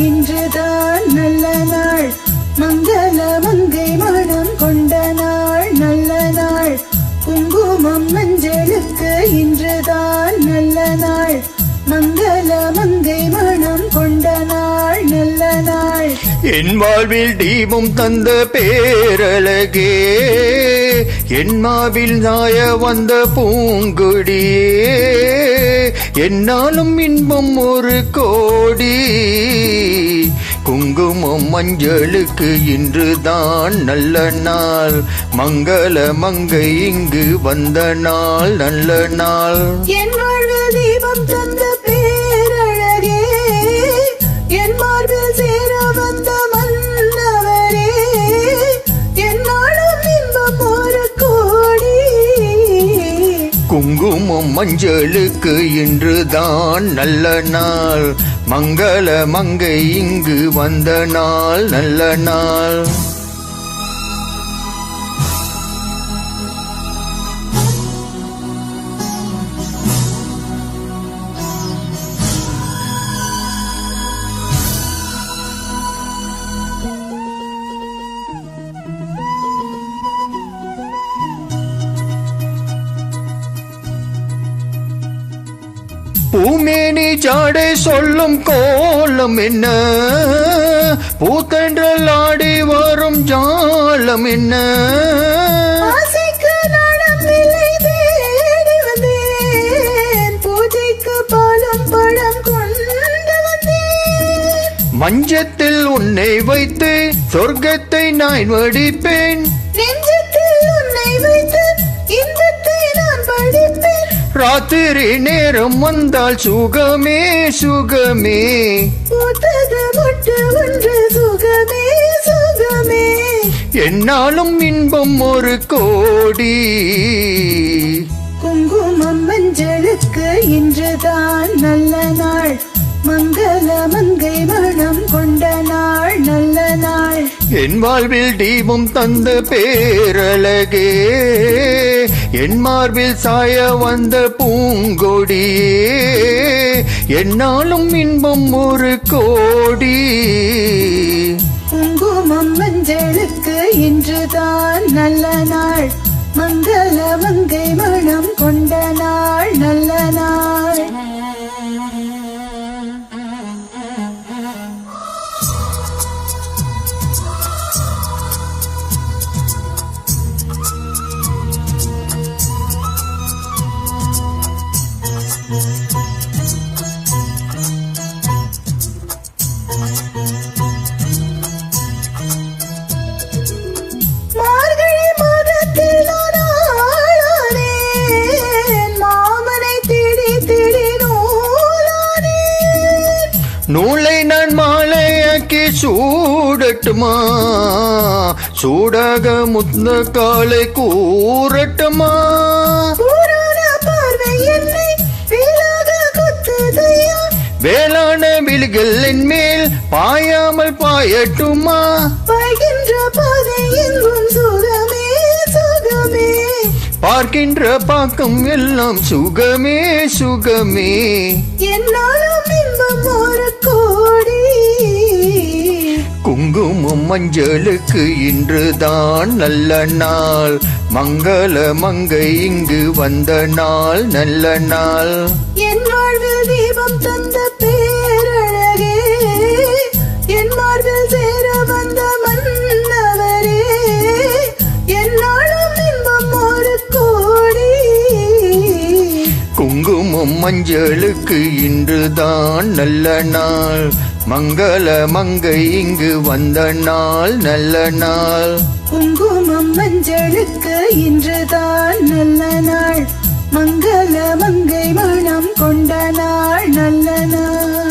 இன்றுதான் நல்ல நாள். மங்கள மங்கை மனம் கொண்ட நாள் நல்ல நாள். குங்குமம் மஞ்சளுக்கு இன்றுதான் நல்ல நாள். மங்கள மங்கை மனம் கொண்ட நாள் நல்ல நாள். என் வாழ்வில் தீபம் தந்த பேரழகே, என் மாவில் நாய வந்த பூங்குடியே, என்னாலும் இன்பம் ஒரு கோடி. குங்குமம் மஞ்சளுக்கு இன்றுதான் நல்ல நாள். மங்கள மங்கை இங்கு வந்த நாள் நல்ல நாள். என் வாழ்வில் தீபம் தந்த பேரழகே, என் மார்பில் சேர வந்த மன்னவரே, என்னாலும் இன்பம் ஒரு கோடி. குங்குமம் மஞ்சளுக்கு இன்றுதான் நல்ல நாள். மங்கள மங்கை இங்கு வந்த நாள் நல்ல நாள். பூமேனி சாடை சொல்லும் கோலம் என்ன, பூத்தென்றல் ஆடி வரும் ஜாலம் என்ன. ஆசைக்கு நாணம் இல்லை தேடி வந்தேன், பூஜைக்கு பாலும் பழம் கொண்டு வந்தேன். மஞ்சத்தில் உன்னை வைத்து சொர்க்கத்தை நான் வடிப்பேன், நெஞ்சத்தில் உன்னை வைத்து இன்பத்தை நான் படிப்பேன். ராத்திரி நேரம் வந்தால் சுகமே சுகமே, பூத்தது மொட்டு ஒன்று சுகமே சுகமே. என்னாலும் இன்பம் ஒரு கோடி. குங்குமம் மஞ்சளுக்கு இன்றுதான் நல்ல நாள். மங்கள மங்கை மனம் கொண்ட நாள் நல்ல நாள். என் வாழ்வில் தீபம் தந்த பேரழகே, என் மார்பில் சாய வந்த பூங்கொடியே, என்னாலும் இன்பம் ஒரு கோடி. குங்குமம் மஞ்சளுக்கு இன்றுதான் நல்ல நாள். மங்கள மங்கை மனம் கொண்ட நாள் நல்ல நாள். மார்கழி மாதத்தில் நான் ஆளானேன், மாமனை தேடி தேடி நூலானேன். நூலை நான் மாலையாக்கி சூடட்டுமா, சூடாக முத்த காலை கூறட்டுமா. பூரான பார்வை என்னை வேலாக குத்துதையா, வேளாண் விழிகள் என் மேல் பாயாமல் பாயட்டுமா. பாய்கின்ற பாதை எங்கும் சுகமே சுகமே. பார்க்கின்ற பாக்கம் எல்லாம் சுகமே சுகமே. என்னாலும் இன்பம் ஒரு கோடி. குங்குமம் மஞ்சளுக்கு இன்றுதான் நல்ல நாள். மங்கள மங்கை இங்கு வந்த நாள் நல்ல நாள். என் வாழ்வில் தீபம் தந்த பேரழகே, என் மார்பில் சேர வந்த மன்னவரே, என்னாலும் இன்பம் ஒரு கோடி. குங்குமம் மஞ்சளுக்கு இன்றுதான் நல்ல நாள். மங்கள மங்கை இங்கு வந்த நாள் நல்ல நாள். குங்குமம் மஞ்சளுக்கு இன்றுதான் நல்ல நாள். மங்கள மங்கை மனம் கொண்ட நாள் நல்ல நாள்.